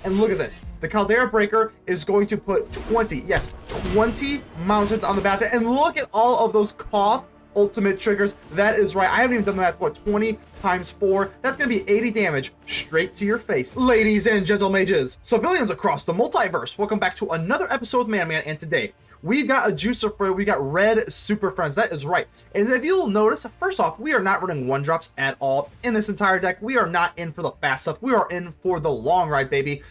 And look at this. The Caldera Breaker is going to put 20, yes, 20 mountains on the battlefield. And look at all of those Koth ultimate triggers. That is right. I haven't even done the math. What, 20 times 4? That's going to be 80 damage straight to your face. Ladies and gentle mages, civilians across the multiverse, welcome back to another episode of Man. And today, we've got a juicer for you. We got red super friends. That is right. And if you'll notice, first off, we are not running one drops at all in this entire deck. We are not in for the fast stuff. We are in for the long ride, baby.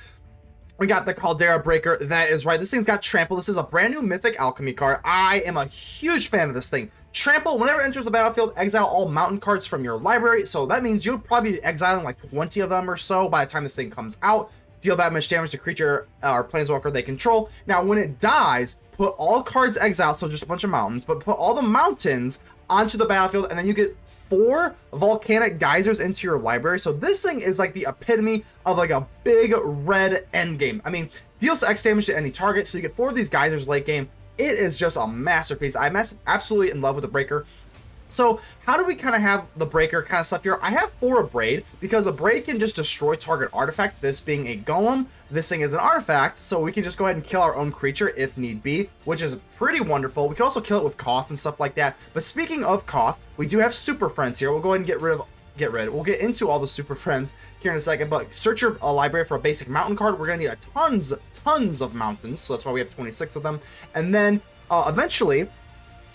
We got the Caldera Breaker. That is right. This thing's got Trample. This is a brand new Mythic Alchemy card. I am a huge fan of this thing. Trample, whenever it enters the battlefield, exile all mountain cards from your library. So that means you'll probably be exiling like 20 of them or so by the time this thing comes out. Deal that much damage to creature or planeswalker they control. Now, when it dies, put all cards exiled, so just a bunch of mountains, but put all the mountains onto the battlefield, and then you get 4 volcanic geysers into your library. So this thing is like the epitome of like a big red endgame. I mean, deals X damage to any target, so you get 4 of these geysers late game. It is just a masterpiece. I'm absolutely in love with the Breaker. So how do we kind of have the Breaker kind of stuff here? I have 4 Abrade because Abrade can just destroy target artifact. This being a golem, this thing is an artifact, so we can just go ahead and kill our own creature if need be, which is pretty wonderful. We can also kill it with Koth and stuff like that. But speaking of Koth, we do have super friends here. We'll go ahead and get rid. We'll get into all the super friends here in a second, but search your library for a basic mountain card. We're gonna need tons of mountains, so that's why we have 26 of them. And then eventually,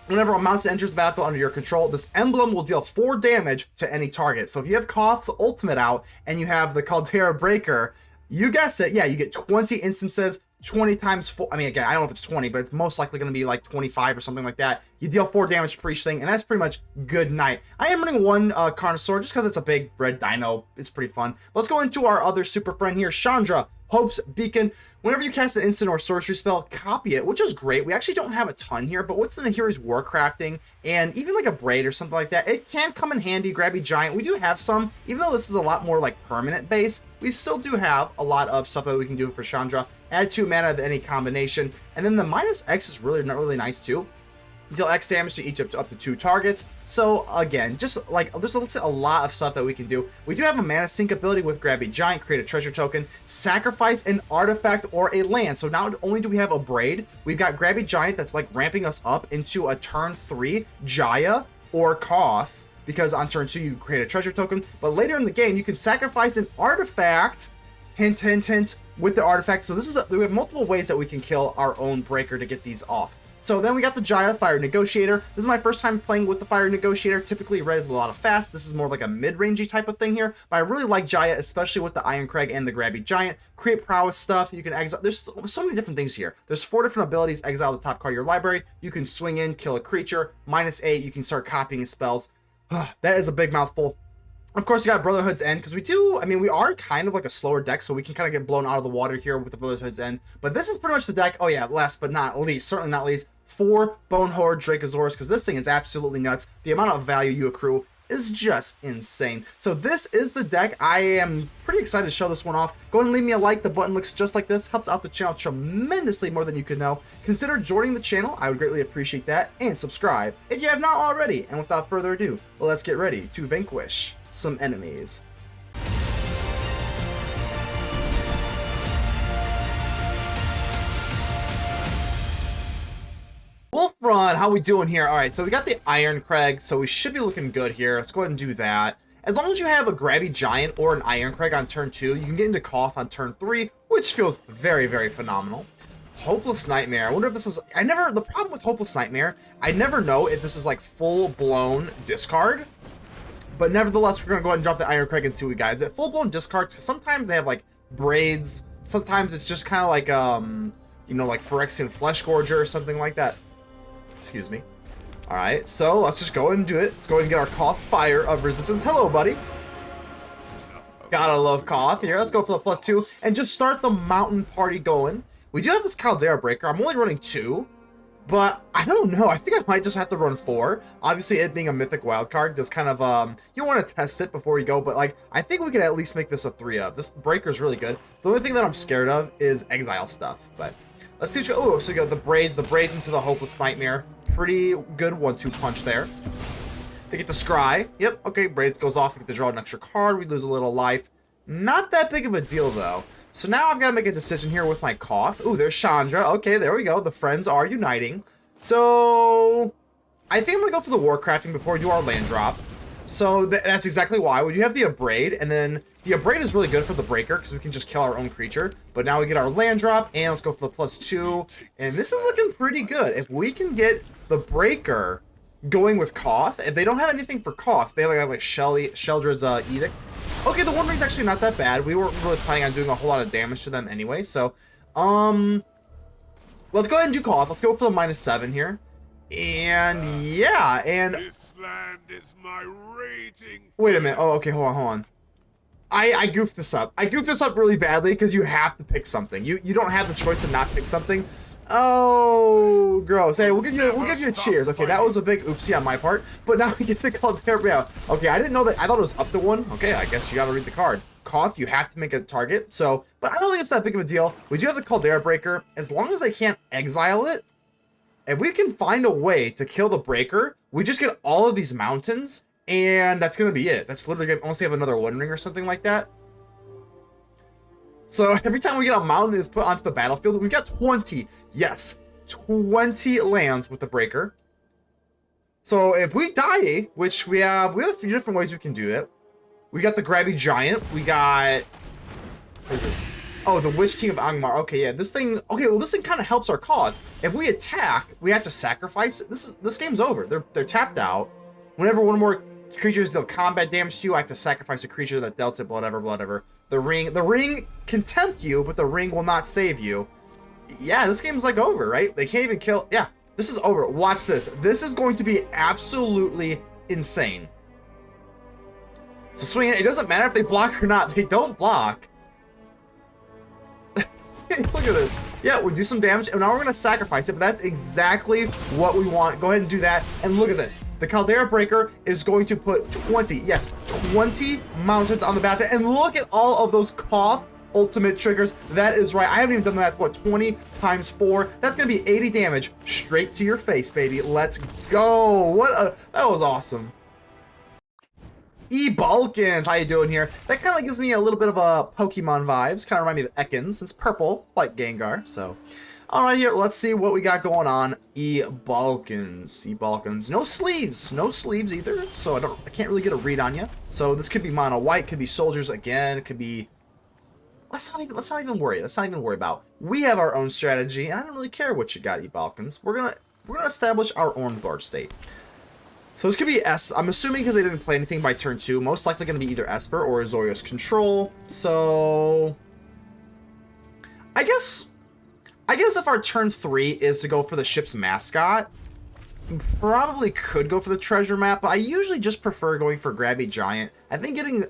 whenever a mountain enters the battlefield under your control, this emblem will deal 4 damage to any target. So if you have Koth's ultimate out and you have the Caldera Breaker, you guess it, yeah, you get 20 instances, 20 times 4. I mean, again, I don't know if it's 20, but it's most likely going to be like 25 or something like that. You deal 4 damage per each thing, and that's pretty much good night. I am running one Carnosaur just because it's a big red dino. It's pretty fun. Let's go into our other super friend here, Chandra, Hope's Beacon. Whenever you cast an instant or sorcery spell, copy it, which is great. We actually don't have a ton here, but with the Nahiri's Warcrafting and even like a Braid or something like that, it can come in handy. Grabby Giant, we do have some. Even though this is a lot more like permanent base, we still do have a lot of stuff that we can do for Chandra. Add 2 mana of any combination, and then the -X is really nice too. Deal X damage to each of up to 2 targets. So again, just like there's a lot of stuff that we can do. We do have a mana sync ability with Grabby Giant. Create a treasure token, sacrifice an artifact or a land. So not only do we have Abrade, we've got Grabby Giant that's like ramping us up into a turn 3 Jaya or Koth, because on turn 2 you create a treasure token. But later in the game you can sacrifice an artifact. Hint, hint, hint, with the artifact. So this is we have multiple ways that we can kill our own Breaker to get these off. So then we got the Jaya Fire Negotiator. This is my first time playing with the Fire Negotiator. Typically red is a lot of fast. This is more like a mid-rangey type of thing here. But I really like Jaya, especially with the Irencrag and the Grabby Giant. Create prowess stuff. You can exile. There's so many different things here. There's 4 different abilities. Exile the top card of your library. You can swing in, kill a creature. -8, you can start copying spells. That is a big mouthful. Of course, you got Brotherhood's End, because we are kind of like a slower deck, so we can kind of get blown out of the water here with the Brotherhood's End. But this is pretty much the deck. Oh yeah, last but not least, certainly not least, 4 Bonehoard Dracosaurs, because this thing is absolutely nuts. The amount of value you accrue is just insane. So this is the deck. I am pretty excited to show this one off. Go ahead and leave me a like. The button looks just like this. Helps out the channel tremendously more than you could know. Consider joining the channel. I would greatly appreciate that. And subscribe if you have not already. And without further ado, let's get ready to vanquish some enemies. Wolf Run, how we doing here? All right, so we got the Irencrag, so we should be looking good here. Let's go ahead and do that. As long as you have a Grabby Giant or an Irencrag on turn 2, you can get into Koth on turn 3, which feels very phenomenal. Hopeless Nightmare. I wonder if this is... The problem with Hopeless Nightmare, I never know if this is like full-blown discard. But nevertheless, we're going to go ahead and drop the Irencrag and see what we got. Is it full-blown discard? Sometimes they have like braids. Sometimes it's just kind of like, you know, like Phyrexian Flesh Gorger or something like that. Excuse me. Alright, so let's just go ahead and do it. Let's go ahead and get our Koth Fire of Resistance. Hello, buddy. Gotta love Koth. Here, let's go for the +2 and just start the mountain party going. We do have this Caldera Breaker. I'm only running 2, but I don't know. I think I might just have to run 4. Obviously, it being a mythic wildcard does kind of, you want to test it before you go, but like, I think we could at least make this a 3 of. This Breaker's really good. The only thing that I'm scared of is exile stuff, but let's see what you... Oh, so you got the braids into the Hopeless Nightmare. Pretty good 1-2 punch there. They get the Scry. Yep, okay, braids goes off. We get to draw an extra card. We lose a little life. Not that big of a deal, though. So now I've got to make a decision here with my Koth. Ooh, there's Chandra. Okay, there we go. The friends are uniting. So I think I'm going to go for the Warcrafting before we do our land drop. So that's exactly why. We do have the Abrade, and then the Abrade is really good for the Breaker because we can just kill our own creature. But now we get our land drop, and let's go for the +2. And this is looking pretty good. If we can get the Breaker going with Koth, if they don't have anything for Koth, they have like Sheldred's Edict. Okay, the One Ring's actually not that bad. We weren't really planning on doing a whole lot of damage to them anyway. So, let's go ahead and do Koth. Let's go for the -7 here. And yeah, and This land is my rating. wait a minute. Oh, okay, hold on. I goofed this up. I goofed this up really badly because you have to pick something. You don't have the choice to not pick something. Oh, gross. Hey, we'll give you a cheers. Okay, that was a big oopsie on my part. But now we get the Caldera Breaker. Okay, I didn't know that. I thought it was up to 1. Okay, I guess you gotta read the card. Koth, you have to make a target. So, but I don't think it's that big of a deal. We do have the Caldera Breaker. As long as they can't exile it, if we can find a way to kill the Breaker, we just get all of these mountains, and that's gonna be it. That's literally gonna, unless they have another One Ring or something like that. So every time we get a mountain is put onto the battlefield, we've got 20, yes, 20 lands with the Breaker. So if we die, which we have a few different ways we can do it. We got the Grabby Giant. We got, what is this? Oh, the Witch King of Angmar. Okay, yeah, this thing. Okay, well, this thing kind of helps our cause. If we attack, we have to sacrifice. This game's over. They're tapped out. Whenever one more creatures deal combat damage to you, I have to sacrifice a creature that dealt it. Whatever. The ring can tempt you, but the ring will not save you. Yeah, this game's like over, right? They can't even kill. Yeah, this is over. Watch this. This is going to be absolutely insane. So swing it. It doesn't matter if they block or not. They don't block. Look at this. Yeah, we do some damage, and now we're going to sacrifice it, but that's exactly what we want. Go ahead and do that, and look at this. The Caldera Breaker is going to put 20 mountains on the battlefield, and look at all of those Koth ultimate triggers. That is right. I haven't even done that. What, 20 times 4? That's going to be 80 damage straight to your face, baby. Let's go. That was awesome. Balkans, how you doing here? That kind of gives me a little bit of a Pokemon vibes. Kind of remind me of Ekans. It's purple, like Gengar. So, all right, here, let's see what we got going on. Balkans. No sleeves either. So I can't really get a read on you. So this could be mono white, could be soldiers again. It could be. Let's not even worry. Let's not even worry about. We have our own strategy, and I don't really care what you got, Balkans. We're gonna establish our own board state. So this could be I'm assuming because they didn't play anything by turn 2, most likely going to be either Esper or Azorius Control. So I guess if our turn 3 is to go for the ship's mascot, probably could go for the treasure map, but I usually just prefer going for Grabby Giant. I think getting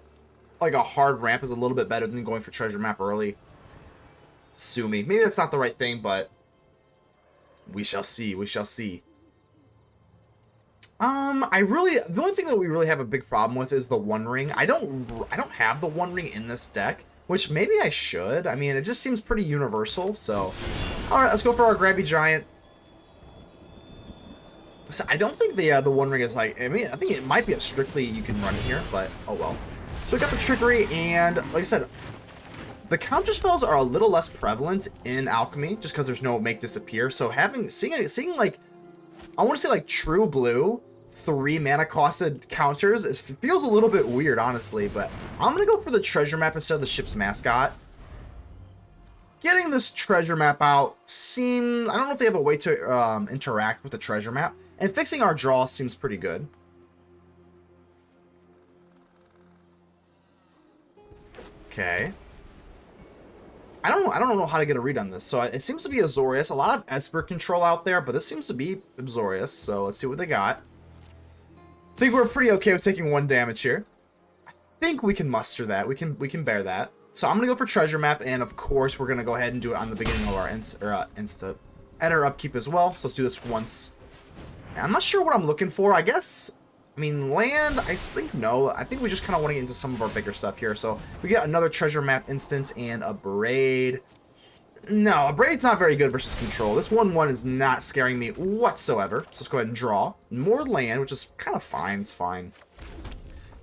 like a hard ramp is a little bit better than going for treasure map early. Sue me. Maybe that's not the right thing, but we shall see. The only thing that we really have a big problem with is the One Ring. I don't have the One Ring in this deck, which maybe I should. I mean, it just seems pretty universal. So, all right, let's go for our Grabby Giant. So I don't think the One Ring is like. I mean, I think it might be a strictly you can run it here, but oh well. So we got the trickery, and like I said, the counter spells are a little less prevalent in Alchemy, just because there's no make disappear. So seeing like, I want to say like true blue 3 mana costed counters, it feels a little bit weird, honestly, but I'm gonna go for the treasure map instead of the ship's mascot. Getting this treasure map out seems, I don't know if they have a way to interact with the treasure map, and fixing our draw seems pretty good. Okay. I don't know how to get a read on this. So it seems to be Azorius. A lot of Esper control out there, but this seems to be Azorius. So let's see what they got. I think we're pretty okay with taking 1 damage here. I think we can muster that. We can bear that. So I'm gonna go for treasure map, and of course we're gonna go ahead and do it on the beginning of our enter upkeep as well. So let's do this once. I'm not sure what I'm looking for. I guess. I mean, land, I think no. I think we just kind of want to get into some of our bigger stuff here. So we get another treasure map instance and Abrade. No, Abrade's not very good versus control. This 1/1 is not scaring me whatsoever. So let's go ahead and draw. More land, which is kind of fine. It's fine.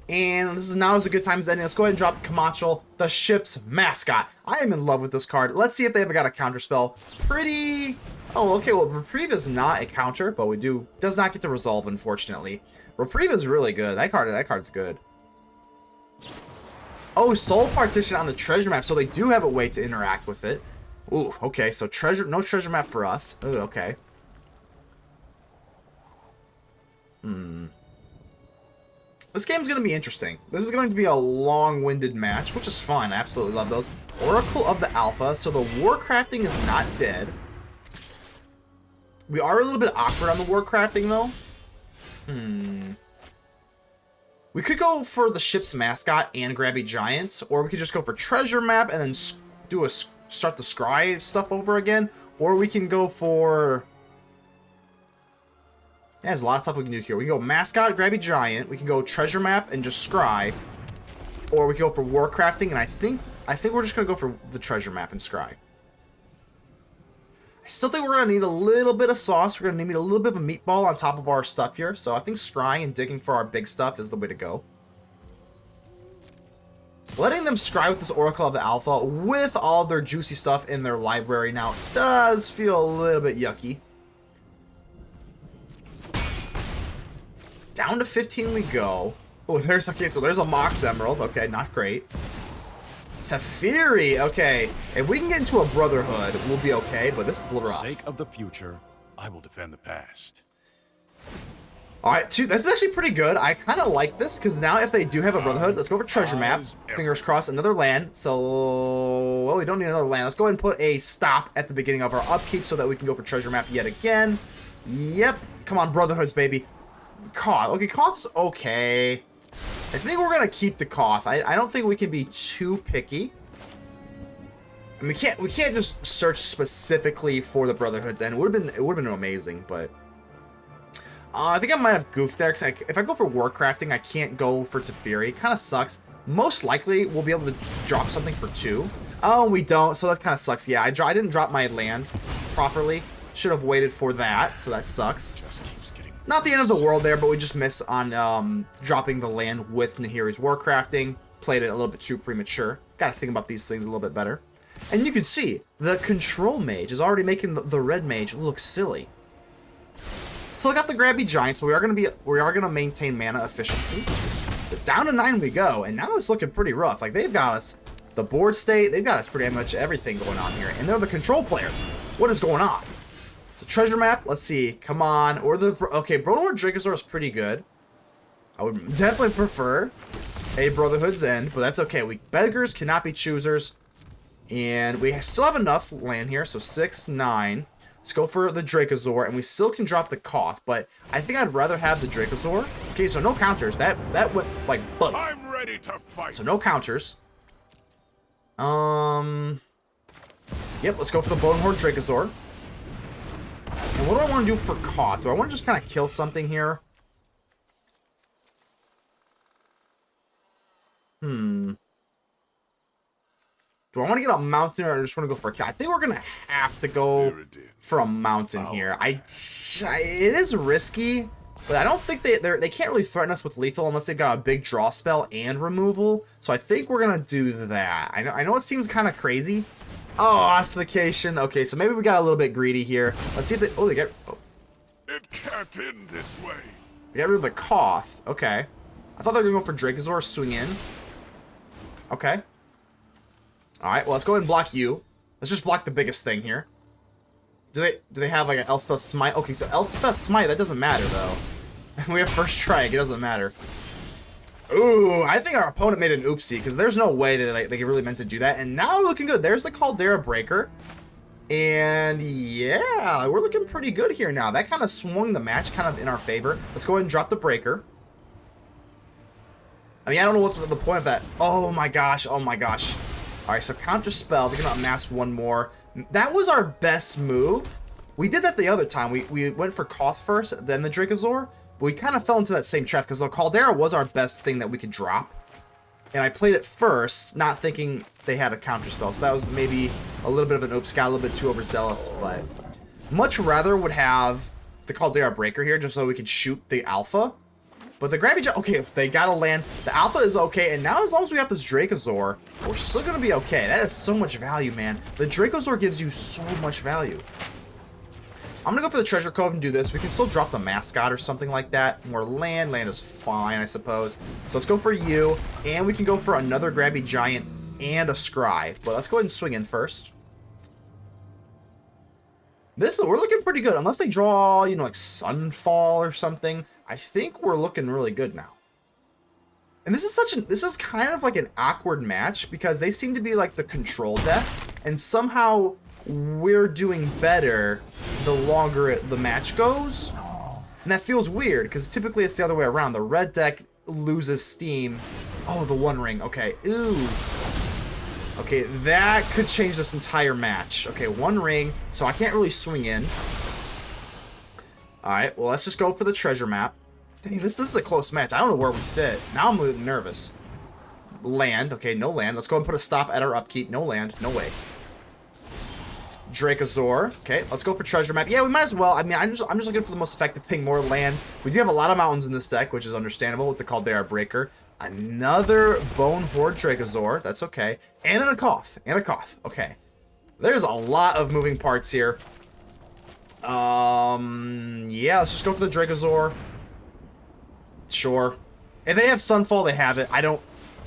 And this is now is a good time as any. Let's go ahead and drop Kamachal, the ship's mascot. I am in love with this card. Let's see if they ever got a counter spell. Pretty... Oh, okay, well, Reprieve is not a counter, but does not get to resolve, unfortunately. Reprieve is really good. That card's good. Oh, Soul Partition on the treasure map, so they do have a way to interact with it. Ooh, okay, so no treasure map for us. Ooh, okay. This game's going to be interesting. This is going to be a long-winded match, which is fine. I absolutely love those. Oracle of the Alpha, so the Warcrafting is not dead. We are a little bit awkward on the Warcrafting, though. We could go for the ship's mascot and Grabby Giant, or we could just go for treasure map and then start the scry stuff over again, or we can go for... Yeah, there's a lot of stuff we can do here. We can go mascot, Grabby Giant, we can go treasure map and just scry, or we can go for Warcrafting, and I think we're just gonna go for the treasure map and scry. I still think we're going to need a little bit of sauce. We're going to need a little bit of a meatball on top of our stuff here. So I think scrying and digging for our big stuff is the way to go. Letting them scry with this Oracle of the Alpha with all their juicy stuff in their library now does feel a little bit yucky. Down to 15 we go. Oh, there's a Mox Emerald. Okay, not great. Safiri, okay. If we can get into a Brotherhood, we'll be okay, but this is a little rough. For the sake of the future, I will defend the past. Alright, this is actually pretty good. I kind of like this, because now if they do have a Brotherhood, let's go for treasure map. Fingers crossed, another land. So, well, we don't need another land. Let's go ahead and put a stop at the beginning of our upkeep so that we can go for treasure map yet again. Yep. Come on, Brotherhoods, baby. Koth. Okay, Koth's okay. I think we're gonna keep the Koth. I don't think we can be too picky. And we can't just search specifically for the Brotherhoods, and it would have been amazing, but I think I might have goofed there, because if I go for Warcrafting, I can't go for Teferi. It kind of sucks. Most likely, we'll be able to drop something for 2. Oh, we don't, so that kind of sucks. Yeah, I didn't drop my land properly. Should have waited for that, so that sucks. Not the end of the world there, but we just missed on dropping the land with Nahiri's Warcrafting. Played it a little bit too premature. Gotta think about these things a little bit better. And you can see, the Control Mage is already making the Red Mage look silly. Still got the Grabby Giant, so we are gonna maintain mana efficiency. So down to 9 we go, and now it's looking pretty rough. Like, they've got us the board state, they've got us pretty much everything going on here, and they're the control player. What is going on? So treasure map, let's see, come on, okay, Bonehoard Dracosaur is pretty good. I would definitely prefer a Brotherhood's End, but that's okay. Beggars cannot be choosers, and we still have enough land here, so 6, 9. Let's go for the Dracosaur, and we still can drop the Koth, but I think I'd rather have the Dracosaur. Okay, so no counters. That went like butter. I'm ready to fight. So no counters. Yep, let's go for the Bonehoard Dracosaur. And what do I want to do for Koth? Do I want to just kind of kill something here? Do I want to get a mountain, or I just want to go for a kill? I think we're going to have to go for a mountain here. It is risky, but I don't think they can't really threaten us with lethal unless they've got a big draw spell and removal. So I think we're going to do that. I know it seems kind of crazy. Oh, ossification. Okay, so maybe we got a little bit greedy here. Let's see if they... Oh, they get... Oh. It can't end this way. They got rid of the Koth. Okay. I thought they were going to go for Dracosaur, swing in. Okay. Alright, well, let's go ahead and block you. Let's just block the biggest thing here. Do they have, like, an Elspeth Smite? Okay, so Elspeth Smite, that doesn't matter, though. We have First Strike, it doesn't matter. Ooh, I think our opponent made an oopsie, because there's no way that they really meant to do that. And now we're looking good. There's the Caldera Breaker. And, yeah, we're looking pretty good here now. That kind of swung the match kind of in our favor. Let's go ahead and drop the Breaker. I mean, I don't know what's the point of that. Oh, my gosh. Oh, my gosh. Alright, so counter spell, they're gonna amass one more. That was our best move. We did that the other time. We went for Koth first, then the Dracosaur, but we kind of fell into that same trap because the Caldera was our best thing that we could drop. And I played it first, not thinking they had a counter spell, so that was maybe a little bit of an oops, got a little bit too overzealous, but much rather would have the Caldera Breaker here just so we could shoot the Alpha. But the Grabby Giant, okay, if they got to land, the Alpha is okay. And now as long as we have this Dracosaur, we're still going to be okay. That is so much value, man. The Dracosaur gives you so much value. I'm going to go for the Treasure Cove and do this. We can still drop the Mascot or something like that. More land. Land is fine, I suppose. So let's go for you. And we can go for another Grabby Giant and a Scry. But let's go ahead and swing in first. We're looking pretty good. Unless they draw, you know, like Sunfall or something. I think we're looking really good now. And this is kind of like an awkward match because they seem to be like the control deck. And somehow we're doing better the longer the match goes. And that feels weird because typically it's the other way around. The red deck loses steam. Oh, the One Ring. Okay. Ooh. Okay, that could change this entire match. Okay, One Ring. So I can't really swing in. Alright, well, let's just go for the treasure map. Dang, this is a close match. I don't know where we sit. Now I'm a little nervous. Land. Okay, no land. Let's go and put a stop at our upkeep. No land. No way. Dracosaur. Okay, let's go for treasure map. Yeah, we might as well. I mean, I'm just looking for the most effective thing, more land. We do have a lot of mountains in this deck, which is understandable with the Caldera Breaker. Another Bonehoard Dracosaur. That's okay. And a Koth. And a Koth. Okay. There's a lot of moving parts here. Yeah, let's just go for the Dracosaur. Sure. If they have Sunfall, they have it. I don't...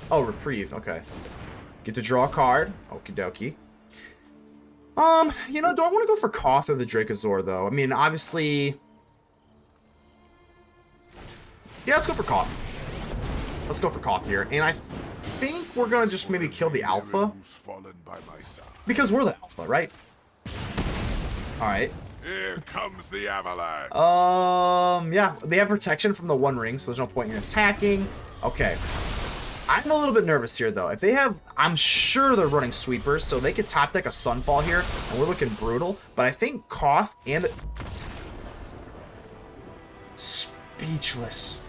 Oh, Reprieve. Okay. Get to draw a card. Okie dokie. You know, do I want to go for Koth or the Dracosaur, though? I mean, obviously... Yeah, let's go for Koth. Let's go for Koth here. And I think we're going to just maybe kill the Alpha. Because we're the Alpha, right? Alright. Here comes the avalanche. Yeah, they have protection from the One Ring, so there's no point in attacking. Okay. I'm a little bit nervous here, though. If they have... I'm sure they're running sweepers, so they could top deck a Sunfall here, and we're looking brutal. But I think Koth and... Speechless.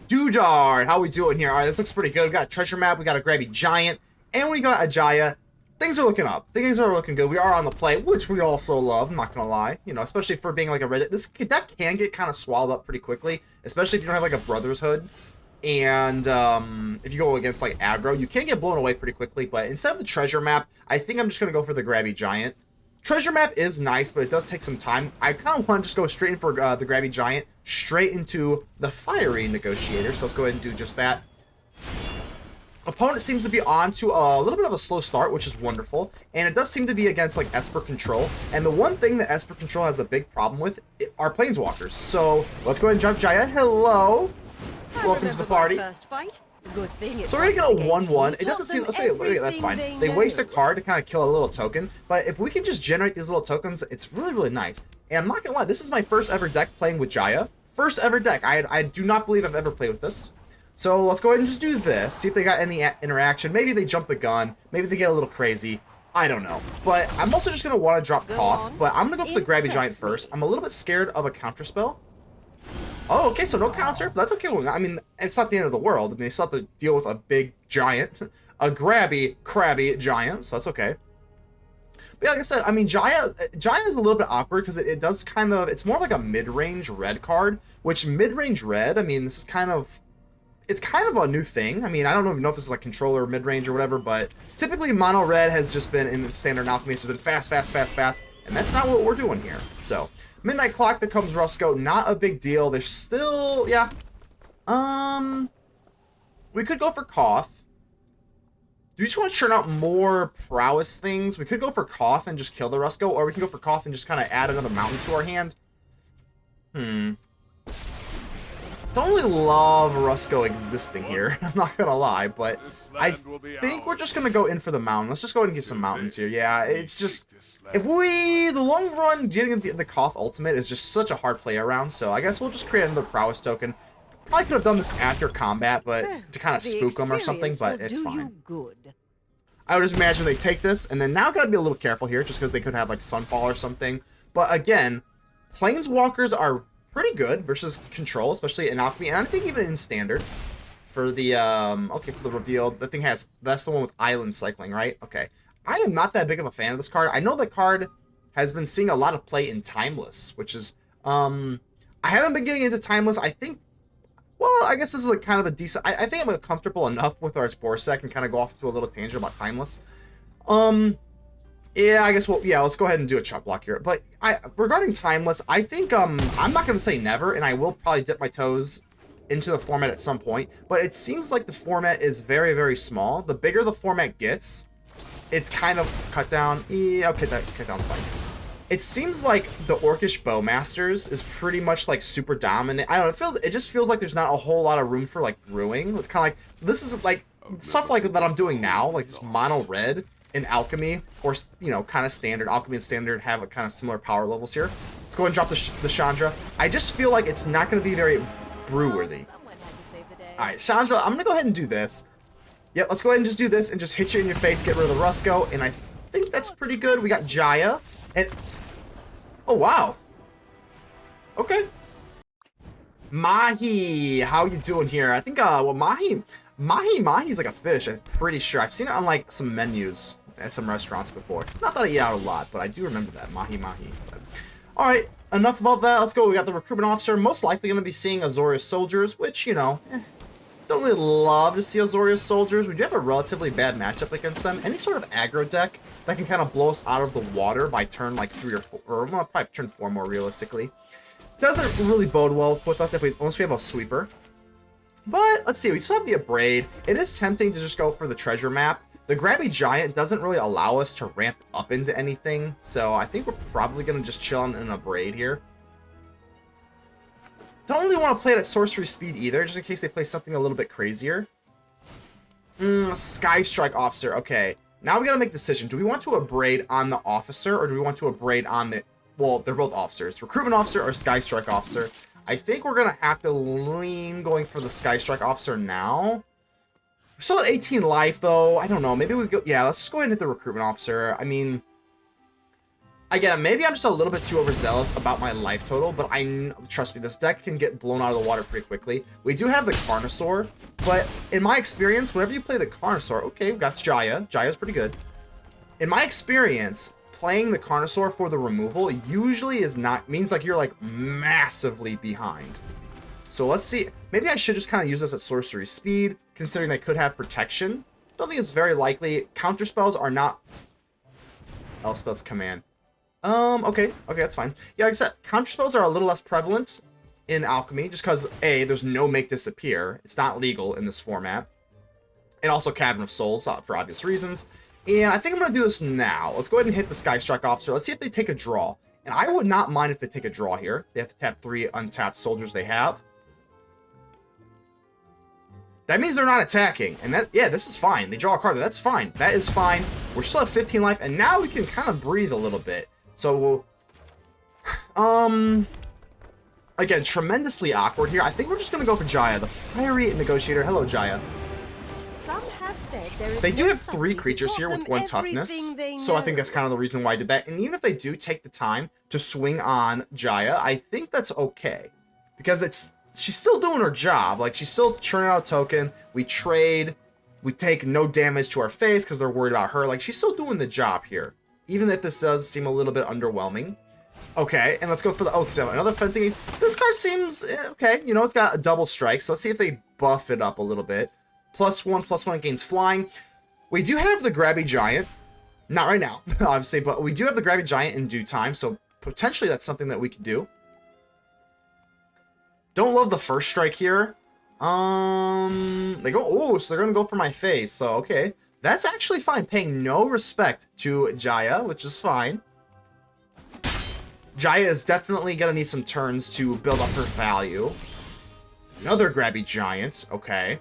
Doodard, how we doing here? All right, this looks pretty good. We got a treasure map, we got a Grabby Giant, and we got a Jaya. Things are looking up. Things are looking good. We are on the play, which we also love, I'm not going to lie. You know, especially for being like a Reddit. This deck can get kind of swallowed up pretty quickly, especially if you don't have like a Brotherhood. And if you go against like aggro, you can get blown away pretty quickly. But instead of the treasure map, I think I'm just going to go for the Grabby Giant. Treasure map is nice, but it does take some time. I kind of want to just go straight in for the Grabby Giant, straight into the fiery Negotiator. So let's go ahead and do just that. Opponent seems to be on to a little bit of a slow start, which is wonderful. And it does seem to be against like Esper Control. And the one thing that Esper Control has a big problem with are Planeswalkers. So let's go ahead and jump Jaya. Hello. Welcome to the party. First fight. Good thing So we're gonna get a 1/1. It doesn't seem. Let's say that's fine. They waste a card to kind of kill a little token, but if we can just generate these little tokens, it's really, really nice. And I'm not gonna lie, this is my first ever deck playing with Jaya. First ever deck. I do not believe I've ever played with this. So let's go ahead and just do this. See if they got any interaction. Maybe they jump the gun. Maybe they get a little crazy. I don't know. But I'm also just gonna want to drop Koth. But I'm gonna go for the Grabby Giant first. I'm a little bit scared of a counterspell. Oh, okay, so no counter. That's okay. I mean, it's not the end of the world. I mean, they still have to deal with a big giant. A crabby giant, so that's okay. But yeah, like I said, I mean, Jaya is a little bit awkward because it does kind of... It's more like a mid-range red card, which mid-range red, I mean, this is kind of... It's kind of a new thing. I mean, I don't even know if this is like controller or mid-range or whatever, but typically mono red has just been in the standard Alchemy, so it's been fast, and that's not what we're doing here, so... Midnight Clock becomes Rusco, not a big deal. There's still, yeah. We could go for Koth. Do we just want to churn out more prowess things? We could go for Koth and just kill the Rusco, or we can go for Koth and just kind of add another mountain to our hand. Don't really love Rusco existing here. I'm not gonna lie, but I think we're just gonna go in for the mountain. Let's just go ahead and get some mountains here. Yeah, it's just the long run getting the Koth ultimate is just such a hard play around. So I guess we'll just create another prowess token. Probably could have done this after combat, but to kind of spook them or something. But it's fine. I would just imagine they take this, and then now gotta be a little careful here, just because they could have like Sunfall or something. But again, Planeswalkers are pretty good versus control, especially in Alchemy, and I think even in standard. For the okay, so the revealed, the thing has, that's the one with island cycling, right? Okay, I am not that big of a fan of this card. I know the card has been seeing a lot of play in Timeless, which is I haven't been getting into Timeless. I think Well, I guess this is kind of a decent... I think I'm comfortable enough with our Spore Sack and kind of go off to a little tangent about Timeless. Yeah, I guess let's go ahead and do a chop block here. But regarding Timeless, I think I'm not going to say never, and I will probably dip my toes into the format at some point. But it seems like the format is very, very small. The bigger the format gets, it's kind of cut down. Yeah, okay, that cut down's fine. It seems like the Orcish Bowmasters is pretty much like super dominant. I don't know, it just feels like there's not a whole lot of room for like brewing. It's kind of like, this is like stuff like that I'm doing now, like this mono red in Alchemy, or, you know, kind of standard. Alchemy and standard have a kind of similar power levels here. Let's go ahead and drop the Chandra. I just feel like it's not going to be very brew-worthy. Alright, Chandra, I'm going to go ahead and do this. Yeah, let's go ahead and just do this and just hit you in your face, get rid of the Rusco, and I think that's pretty good. We got Jaya, and... Oh, wow. Okay. Mahi, how you doing here? I think, well, Mahi's like a fish, I'm pretty sure. I've seen it on, like, some menus at some restaurants before. Not that I eat out a lot, but I do remember that. Mahi. Alright, enough about that. Let's go. We got the recruitment officer. Most likely going to be seeing Azorius soldiers, which, you know, don't really love to see Azorius soldiers. We do have a relatively bad matchup against them. Any sort of aggro deck that can kind of blow us out of the water by turn, like, 3 or 4, or well, probably turn 4 more realistically. Doesn't really bode well with us unless we have a sweeper. But, let's see, we still have the Abrade. It is tempting to just go for the treasure map. The Grabby Giant doesn't really allow us to ramp up into anything, so I think we're probably going to just chill on an Abrade here. Don't really want to play it at sorcery speed either, just in case they play something a little bit crazier. Sky Strike Officer, okay. Now we got to make a decision. Do we want to Abrade on the Officer, or do we want to Abrade on the... Well, they're both Officers. Recruitment Officer or Sky Strike Officer. I think we're going to have to lean going for the Sky Strike Officer now. We're still at 18 life, though. I don't know. Maybe we go... Yeah, let's just go ahead and hit the Recruitment Officer. I mean... Again, maybe I'm just a little bit too overzealous about my life total, but trust me, this deck can get blown out of the water pretty quickly. We do have the Carnosaur, but in my experience, whenever you play the Carnosaur... Okay, we got Jaya. Jaya's pretty good. In my experience... Playing the Carnosaur for the removal usually means like you're like massively behind. So let's see. Maybe I should just kind of use this at sorcery speed, considering they could have protection. Don't think it's very likely. Counter spells are not... Elspeth's command. Okay, that's fine. Yeah, like I said, counter spells are a little less prevalent in Alchemy, just because A, there's no make disappear. It's not legal in this format. And also Cavern of Souls, for obvious reasons. And I think I'm going to do this now. Let's go ahead and hit the Sky Strike Officer. Let's see if they take a draw. And I would not mind if they take a draw here. They have to tap 3 untapped soldiers they have. That means they're not attacking. And that, yeah, this is fine. They draw a card. That's fine. That is fine. We're still at 15 life. And now we can kind of breathe a little bit. So, again, tremendously awkward here. I think we're just going to go for Jaya, the fiery Negotiator. Hello, Jaya. They do have 3 creatures here with 1 toughness, so I think that's kind of the reason why I did that. And even if they do take the time to swing on Jaya, I think that's okay. Because she's still doing her job. Like, she's still churning out a token. We trade. We take no damage to our face because they're worried about her. Like, she's still doing the job here. Even if this does seem a little bit underwhelming. Okay, and let's go for the... Oh, so another fencing. This card seems... Okay, you know, it's got a double strike. So let's see if they buff it up a little bit. +1/+1 gains flying. We do have the Grabby Giant. Not right now, obviously, but we do have the Grabby Giant in due time, so potentially that's something that we could do. Don't love the first strike here. They go, oh, so they're going to go for my face, so okay. That's actually fine, paying no respect to Jaya, which is fine. Jaya is definitely going to need some turns to build up her value. Another Grabby Giant, okay.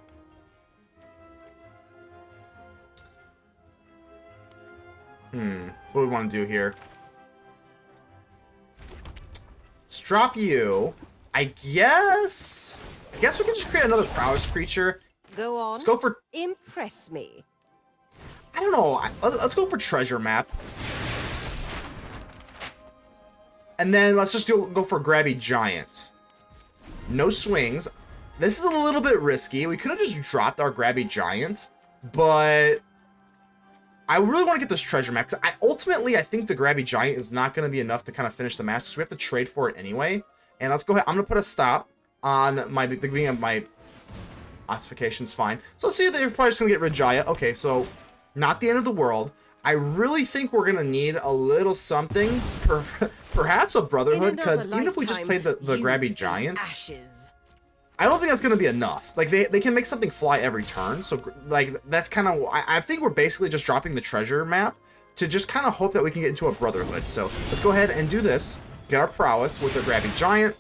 What do we want to do here? Let's drop you. I guess we can just create another prowess creature. Go on. Let's go for... Impress me. I don't know. Let's go for treasure map. And then let's just go for Grabby Giant. No swings. This is a little bit risky. We could have just dropped our Grabby Giant, but... I really want to get this treasure map. Ultimately, I think the Grabby Giant is not going to be enough to kind of finish the match, so we have to trade for it anyway. And let's go ahead. I'm going to put a stop on the beginning of my ossification's fine. So let's see if they're probably just gonna get rid of Jaya. Okay, so not the end of the world. I really think we're gonna need a little something, perhaps a Brotherhood, because even if we just played the Grabby Giant, I don't think that's gonna be enough. Like they can make something fly every turn, so like that's kind of I think we're basically just dropping the treasure map to just kind of hope that we can get into a Brotherhood. So let's go ahead and do this. Get our prowess with the Grabby Giant.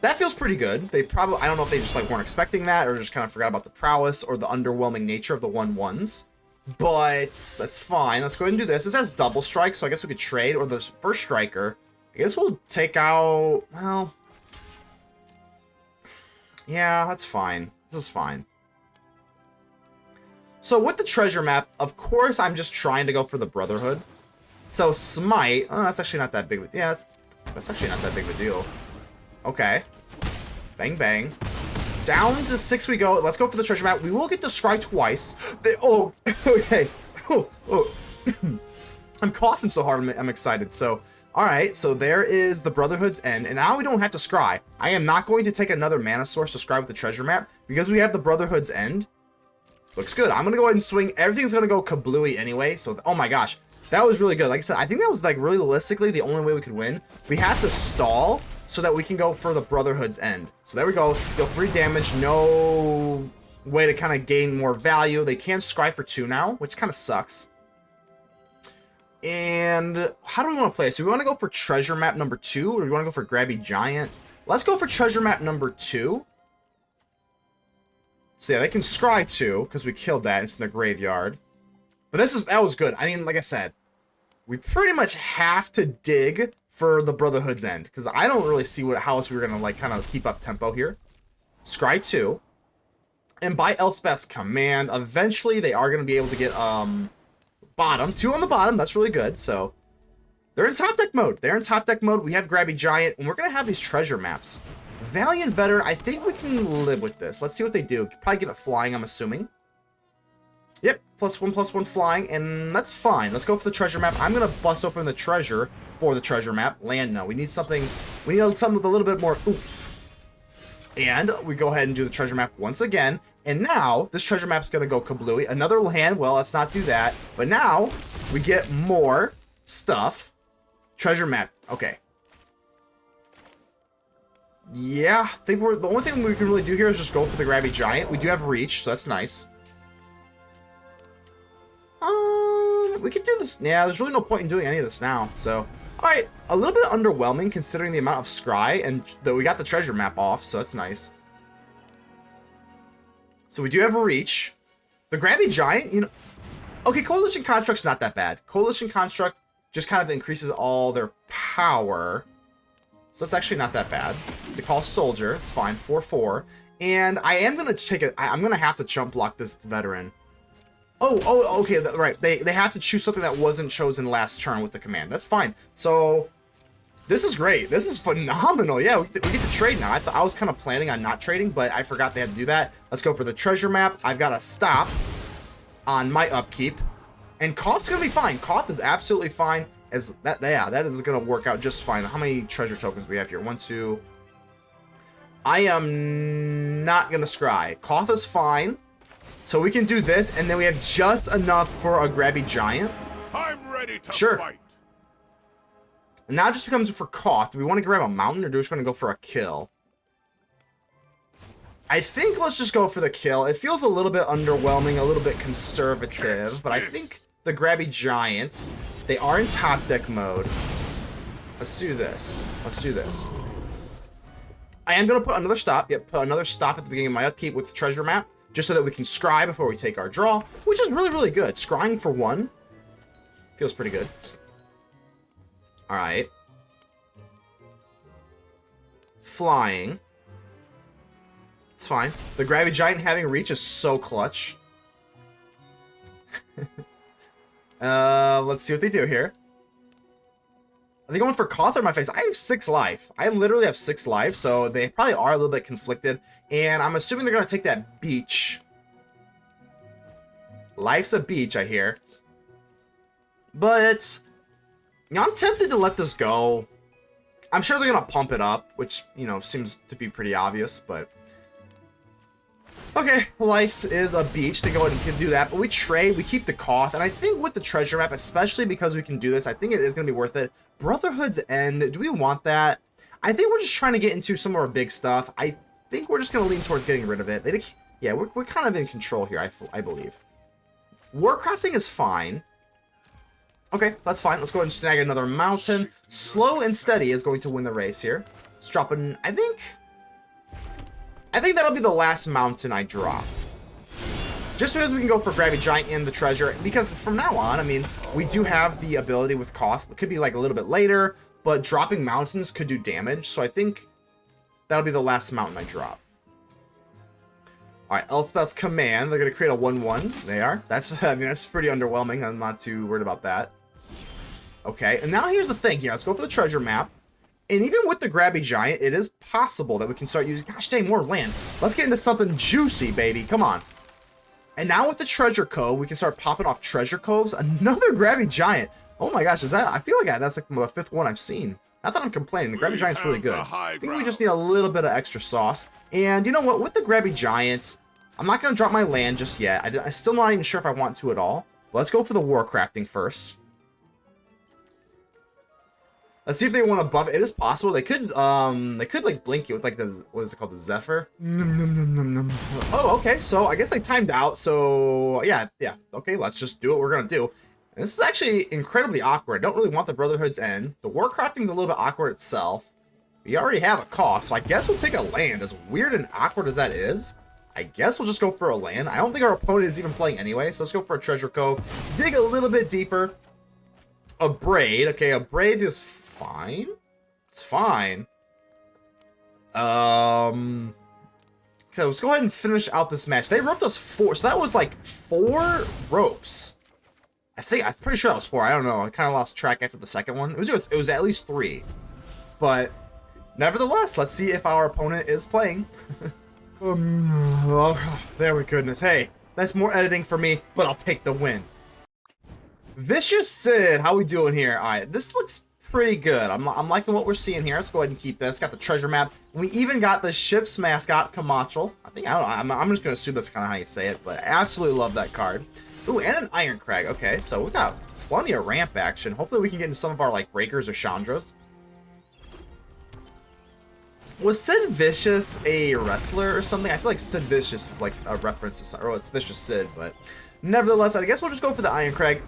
That feels pretty good. They probably, I don't know if they just like weren't expecting that or just kind of forgot about the prowess or the underwhelming nature of the 1/1s. But that's fine. Let's go ahead and do this. This has double strike, so I guess we could trade. Or the first striker. I guess we'll take out, well, yeah, that's fine. This is fine. So with the treasure map, of course, I'm just trying to go for the Brotherhood. So Smite, oh, that's actually not that big of a, yeah, that's actually not that big of a deal. Okay. Bang, bang. Down to 6 we go. Let's go for the treasure map. We will get to scry twice. Oh, okay. Oh. I'm coughing so hard, I'm excited. So, alright, so there is the Brotherhood's End. And now we don't have to scry. I am not going to take another mana source to scry with the treasure map because we have the Brotherhood's End. Looks good. I'm going to go ahead and swing. Everything's going to go kablooey anyway. So, oh my gosh. That was really good. Like I said, I think that was like really realistically the only way we could win. We have to stall so that we can go for the Brotherhood's End. So there we go. Deal 3 damage. No way to kind of gain more value. They can scry for 2 now, which kind of sucks. And how do we want to play? So we want to go for treasure map number 2, or we want to go for Grabby Giant? Let's go for treasure map number 2. So yeah, they can scry 2 because we killed that. It's in the graveyard. But that was good. I mean, like I said, we pretty much have to dig for the Brotherhood's End because I don't really see how else we were gonna like kind of keep up tempo here. Scry 2, and by Elspeth's command, eventually they are gonna be able to get bottom 2 on the bottom. That's really good. So they're in top deck mode. We have Grabby Giant, and we're gonna have these treasure maps. Valiant Veteran, I think we can live with this. Let's see what they do. Probably give it flying, I'm assuming. Yep, +1/+1 flying, and that's fine. Let's go for the treasure map. I'm gonna bust open the treasure for the treasure map. Land no. We need something with a little bit more oomph. And we go ahead and do the treasure map once again. And now this treasure map's gonna go kablooey. Another land. Well, let's not do that. But now we get more stuff. Treasure map. Okay. Yeah, I think the only thing we can really do here is just go for the Grabby Giant. We do have reach, so that's nice. We could do this. Yeah, there's really no point in doing any of this now. So, alright, a little bit underwhelming considering the amount of scry, and that we got the treasure map off, so that's nice. So we do have a reach. The Grabby Giant, you know, okay, Coalition Construct's not that bad. Coalition Construct just kind of increases all their power. So that's actually not that bad. They call Soldier, it's fine, 4/4. And I am gonna I'm gonna have to jump block this veteran. Oh, okay, right. They have to choose something that wasn't chosen last turn with the command. That's fine. So, this is great. This is phenomenal. Yeah, we get to trade now. I was kind of planning on not trading, but I forgot they had to do that. Let's go for the treasure map. I've got to stop on my upkeep. And Koth's going to be fine. Koth is absolutely fine. That is going to work out just fine. How many treasure tokens we have here? 1, 2. I am not going to scry. Koth is fine. So we can do this, and then we have just enough for a Grabby Giant. I'm ready to fight. And now it just becomes for Koth. Do we want to grab a mountain, or do we just want to go for a kill? I think let's just go for the kill. It feels a little bit underwhelming, a little bit conservative, but I think the Grabby Giant, they are in top deck mode. Let's do this. I am going to put another stop. Yep, put another stop at the beginning of my upkeep with the treasure map, just so that we can scry before we take our draw, which is really, really good. Scrying for 1 feels pretty good. All right. Flying. It's fine. The Grabby Giant having reach is so clutch. Let's see what they do here. Are they going for Koth or my face? I have 6 life. I literally have 6 life, so they probably are a little bit conflicted. And I'm assuming they're going to take that beach. Life's a beach, I hear. But, you know, I'm tempted to let this go. I'm sure they're going to pump it up, which, you know, seems to be pretty obvious, but... Okay, life is a beach. They go ahead and can do that, but we trade, we keep the Koth, and I think with the treasure map, especially because we can do this, I think it is going to be worth it. Brotherhood's End, do we want that? I think we're just trying to get into some more big stuff. I think we're just going to lean towards getting rid of it. Yeah, we're kind of in control here, I believe. Warcrafting is fine. Okay, that's fine. Let's go ahead and snag another mountain. Slow and steady is going to win the race here. Let's drop in, I think that'll be the last mountain I drop. Just because we can go for Grabby Giant and the treasure. Because from now on, I mean, we do have the ability with Koth. It could be like a little bit later, but dropping mountains could do damage. So I think that'll be the last mountain I drop. Alright, Elspeth's Command. They're going to create a 1-1. They are. I mean, that's pretty underwhelming. I'm not too worried about that. Okay, and now here's the thing here. Let's go for the treasure map. And even with the Grabby Giant, it is possible that we can start using... Gosh dang, more land. Let's get into something juicy, baby. Come on. And now with the Treasure Cove, we can start popping off Treasure Coves. Another Grabby Giant. Oh my gosh, is that... I feel like that's like the 5th one I've seen. Not that I'm complaining. The Grabby Giant's really good. I think we just need a little bit of extra sauce. And you know what? With the Grabby Giant, I'm not going to drop my land just yet. I'm still not even sure if I want to at all. But let's go for the Warcrafting first. Let's see if they want to buff it. It is possible. They could like blink it with like the, what is it called? The Zephyr? Oh, okay. So I guess they timed out. So yeah. Okay, let's just do what we're going to do. And this is actually incredibly awkward. I don't really want the Brotherhood's End. The Warcrafting's a little bit awkward itself. We already have a Koth, so I guess we'll take a land. As weird and awkward as that is, I guess we'll just go for a land. I don't think our opponent is even playing anyway, so let's go for a Treasure Cove. Dig a little bit deeper. Abrade. Okay, Abrade is fine. It's fine. So let's go ahead and finish out this match. They roped us 4, so that was like 4 ropes. I'm pretty sure that was 4. I don't know. I kind of lost track after the second one. It was at least 3. But nevertheless, let's see if our opponent is playing. Oh, there we goodness. Hey, that's more editing for me, but I'll take the win. Vicious Sid, how we doing here? All right, this looks pretty good. I'm liking what we're seeing here. Let's go ahead and keep this. Got the treasure map. We even got the ship's mascot, Kamachal. I'm just gonna assume that's kind of how you say it, but I absolutely love that card. Ooh, and an Irencrag. Okay, so we got plenty of ramp action. Hopefully we can get into some of our like breakers or Chandras. Was Sid Vicious a wrestler or something? I feel like Sid Vicious is like a reference to something, or it's Vicious Sid, but nevertheless, I guess we'll just go for the Irencrag.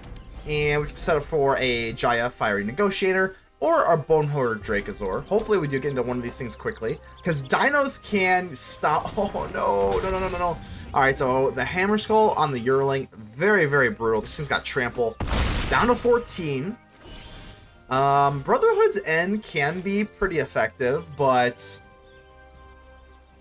And we can set up for a Jaya Fiery Negotiator or our Bonehoard Dracosaur. Hopefully we do get into one of these things quickly, because dinos can stop. Oh no. Alright, so the Hammer Skull on the Yearling, very, very brutal. This thing's got trample. Down to 14. Brotherhood's End can be pretty effective, but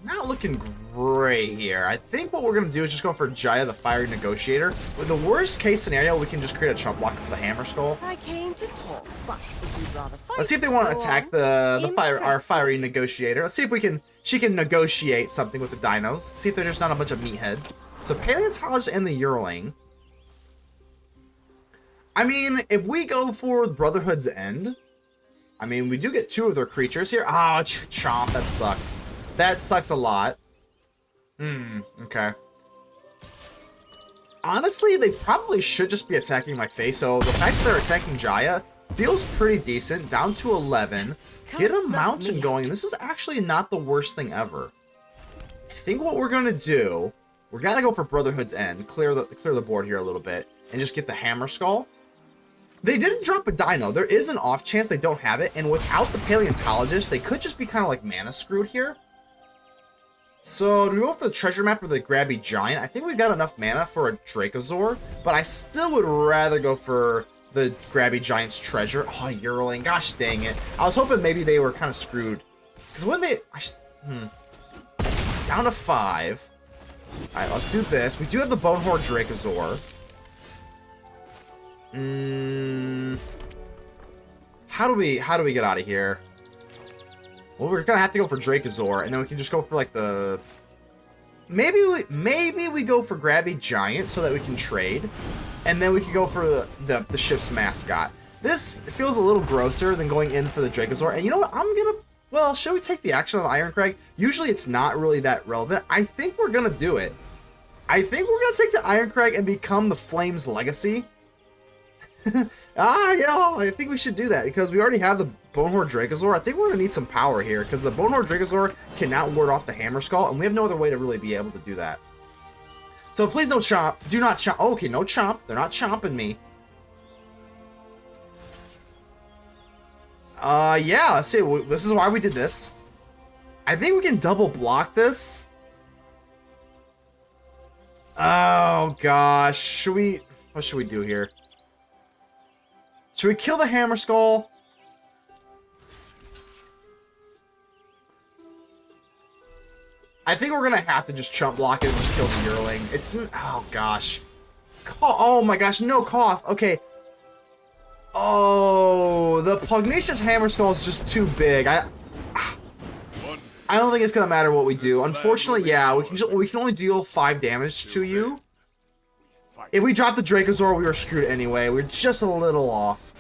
not looking great here. I think what we're going to do is just go for Jaya the Fiery Negotiator. With the worst case scenario, we can just create a chump block for the Hammer Skull. I came to talk, but if you'd rather fight, let's see if they want to attack our Fiery Negotiator. Let's see if she can negotiate something with the dinos. Let's see if they're just not a bunch of meatheads. So Paleontologist and the Yearling. I mean, if we go for Brotherhood's End, I mean, we do get 2 of their creatures here. Ah, chomp, that sucks. That sucks a lot. Okay. Honestly, they probably should just be attacking my face, so the fact that they're attacking Jaya feels pretty decent. Down to 11. Get a mountain going. This is actually not the worst thing ever. I think what we're going to do, we're going to go for Brotherhood's End, clear the board here a little bit, and just get the Hammer Skull. They didn't drop a dino. There is an off chance they don't have it, and without the Paleontologist, they could just be kind of like mana screwed here. So, do we go for the treasure map or the Grabby Giant? I think we've got enough mana for a Dracosaur, but I still would rather go for the Grabby Giant's treasure. Oh, Yearling. Gosh dang it. I was hoping maybe they were kind of screwed. Because when they... Down to 5. Alright, let's do this. We do have the Bonehoard Dracosaur. How do we get out of here? Well, we're gonna have to go for Dracosaur, and then we can just go for like the... Maybe we go for Grabby Giant so that we can trade, and then we can go for the ship's mascot. This feels a little grosser than going in for the Dracosaur. And you know what? I'm gonna... Well, should we take the action on the Irencrag? Usually it's not really that relevant. I think we're gonna do it. I think we're gonna take the Irencrag and become the Flames Legacy. Yeah, I think we should do that because we already have the Bonehoard Dracosaur. I think we're gonna need some power here because the Bonehoard Dracosaur cannot ward off the Hammer Skull, and we have no other way to really be able to do that. So please don't chomp. Do not chomp. Oh, okay, no chomp. They're not chomping me. Yeah, let's see. This is why we did this. I think we can double block this. Oh, gosh. Should we... What should we do here? Should we kill the Hammer Skull? I think we're gonna have to just chump block it and just kill the Yearling. It's... Oh, gosh. Oh, my gosh. No Koth. Okay. Oh, the Pugnacious Hammer Skull is just too big. I don't think it's gonna matter what we do. Unfortunately, yeah, we can only deal 5 damage to you. If we drop the Dracosaur, we were screwed anyway. We're just a little off.